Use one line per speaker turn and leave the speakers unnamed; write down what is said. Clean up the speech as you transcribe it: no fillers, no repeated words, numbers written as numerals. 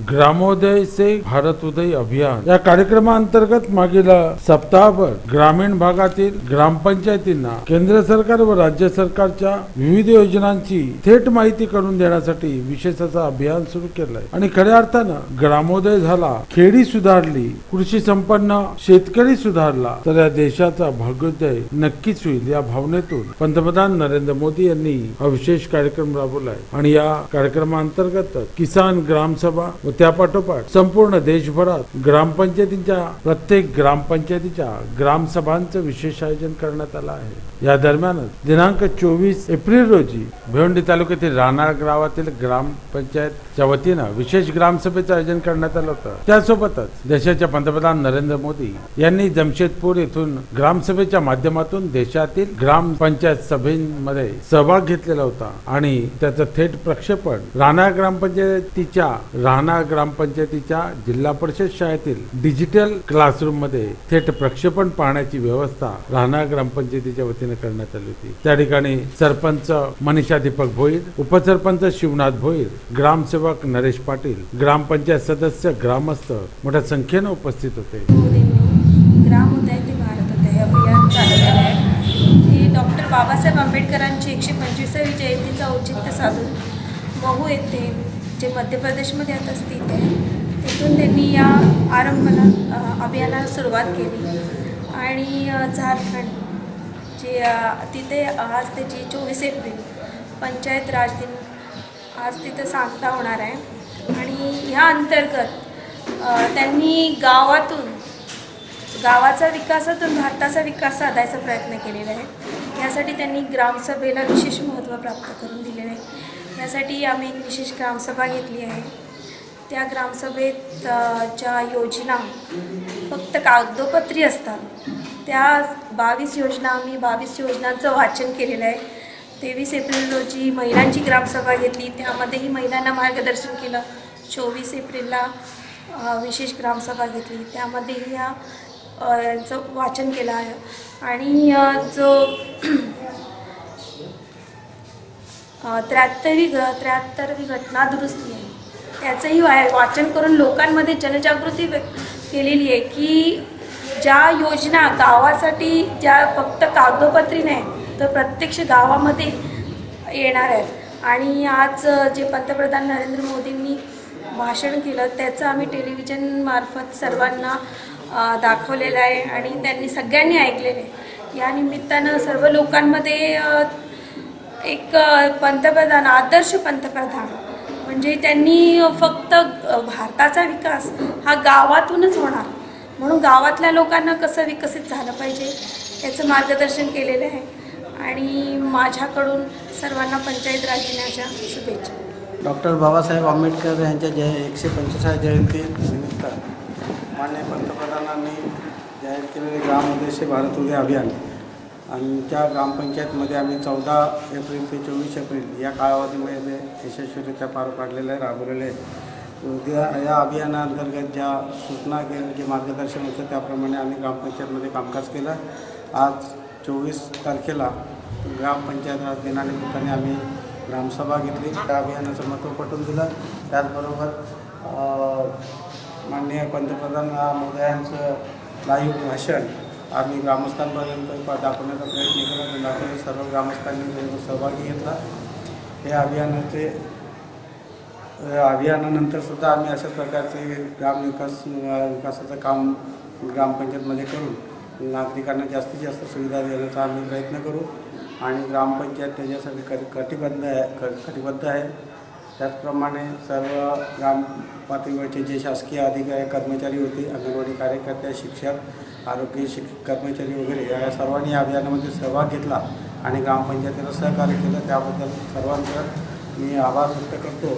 ग्रामोदय से भारतोदय अभियान या कार्यक्रमांतर्गत मागील सप्ताहभर ग्रामीण भागातील ग्रामपंचायतींना केंद्र सरकार व राज्य सरकारच्या विविध योजनांची थेट माहिती करून देण्यासाठी विशेष असं अभियान सुरू केलंय आणि खऱ्या अर्थानं ग्रामोदय झाला, खेडी सुधारली, कृषी संपन्न शेतकरी सुधारला तर या देशाचा भाग्योदय नक्कीच होईल या भावनेतून पंतप्रधान नरेंद्र मोदी यांनी हा विशेष कार्यक्रम राबवलाय आणि या कार्यक्रमांतर्गत किसान ग्रामसभा व त्यापाठोपाठ संपूर्ण देशभरात ग्रामपंचायतींच्या प्रत्येक ग्रामपंचायतीच्या ग्रामसभांचं विशेष आयोजन करण्यात आलं आहे। या दरम्यान दिनांक 24 एप्रिल रोजी भिवंडी तालुक्यातील राहणार गावातील ग्रामपंचायतच्या वतीनं विशेष ग्रामसभेचं आयोजन करण्यात आलं होतं। त्यासोबतच देशाचे पंतप्रधान नरेंद्र मोदी यांनी जमशेदपूर येथून ग्रामसभेच्या माध्यमातून देशातील ग्रामपंचायत सभेमध्ये सहभाग घेतलेला होता आणि त्याचं थेट प्रक्षेपण राहणार ग्रामपंचायतीच्या जिल्हा परिषद शाळेतील डिजिटल क्लासरूम मध्ये थेट प्रक्षेपण पाहण्याची व्यवस्था राहणार ग्रामपंचायतीच्या वतीने करण्यात आली होती। त्या ठिकाणी सरपंच मनीषा दीपक भोईर, उपसरपंच शिवनाथ भोईर, ग्रामसेवक नरेश पाटील, ग्रामपंचायत सदस्य, ग्रामस्थ मोठ्या संख्येने उपस्थित होते।
ग्रामोदय ते भारतोदय अभियान चालवलेलं आहे। हे डॉक्टर बाबासाहेब आंबेडकरांची 125वी जयंतीचं औचित्य साधून महू येथे जे मध्य प्रदेशमध्ये आता स्थित आहे तिथून त्यांनी या अभियानाला सुरुवात केली आणि झारखंड जे तिथे आज त्याची 24 एप्रिल पंचायत राज दिन आज तिथे सांगता होणार आहे आणि ह्या अंतर्गत त्यांनी गावाचा विकासातून भारताचा विकास साधायचा प्रयत्न केलेला आहे। यासाठी त्यांनी ग्रामसभेला विशेष महत्त्व प्राप्त करून दिलेलं आहे। यासाठी आम्ही एक विशेष ग्रामसभा घेतली आहे। त्या ग्रामसभेत ज्या योजना फक्त कागदोपत्री असतात त्या 22 योजनांचं वाचन केलेलं आहे। 23 एप्रिल रोजी महिलांची ग्रामसभा घेतली, त्यामध्येही महिलांना मार्गदर्शन केलं। 24 एप्रिलला विशेश ग्रामसभा घेतली, त्यामध्येही यांचं वाचन केलं आहे आणि जो 73वी घटना दुरुस्ती आहे त्याचंही वाचन करून लोकांमध्ये जनजागृती केलेली आहे की ज्या योजना गावासाठी ज्या फक्त कागदोपत्री नाही तर प्रत्यक्ष गावामध्ये येणार आहेत। आणि आज जे पंतप्रधान नरेंद्र मोदींनी भाषण केलं त्याचं आम्ही टेलिव्हिजन मार्फत सर्वांना दाखवलेलं आहे आणि त्यांनी सगळ्यांनी ऐकलेलं आहे। या निमित्तानं सर्व लोकांमध्ये एक आदर्श पंतप्रधान म्हणजे त्यांनी फक्त भारताचा विकास हा गावातूनच होणार म्हणून गावातल्या लोकांना कसं विकसित झालं पाहिजे याचं मार्गदर्शन केलेलं आहे आणि माझ्याकडून सर्वांना पंचायत राज दिनाच्या शुभेच्छा।
डॉक्टर बाबासाहेब आंबेडकर यांच्या 125व्या जयंतीनिमित्त माननीय पंतप्रधानांनी जाहीर केलेले ग्रामोदय से भारतोदय अभियान आमच्या ग्रामपंचायतमध्ये आम्ही 14 एप्रिल ते 24 एप्रिल या कालावधीमध्ये यशस्वीरित्या पार पाडलेलं आहे, राबवलेलं आहे। या अभियानाअंतर्गत ज्या सूचना जे मार्गदर्शन होतं त्याप्रमाणे आम्ही ग्रामपंचायतमध्ये कामकाज केलं। आज 24 तारखेला ग्रामपंचायत राज दिनानिमित्ताने आम्ही ग्रामसभा घेतली, त्या अभियानाचं महत्त्व पटवून दिलं। त्याचबरोबर माननीय पंतप्रधान मोदयांचं लाईव्ह भाषण आम्ही ग्रामस्थांपर्यंत दाखवण्याचा प्रयत्न केला आणि सर्व ग्रामस्थांनी सहभागी घेतला। हे अभियानानंतर सुद्धा आम्ही अशा प्रकारचे विकासाचं काम ग्रामपंचायतमध्ये करून नागरिकांना जास्तीत जास्त सुविधा देण्याचा आम्ही प्रयत्न करू आणि ग्रामपंचायत त्याच्यासाठी कटिबद्ध आहे। त्याचप्रमाणे सर्व ग्राम पातळीवरचे जे शासकीय अधिकारी कर्मचारी होते, अंगणवाडी कार्यकर्ते, शिक्षक, आरोग्य कर्मचारी वगैरे या सर्वांनी या अभियानामध्ये सहभाग घेतला आणि ग्रामपंचायतीला सहकार्य केलं। त्याबद्दल सर्वांचा मी आभार व्यक्त करतो।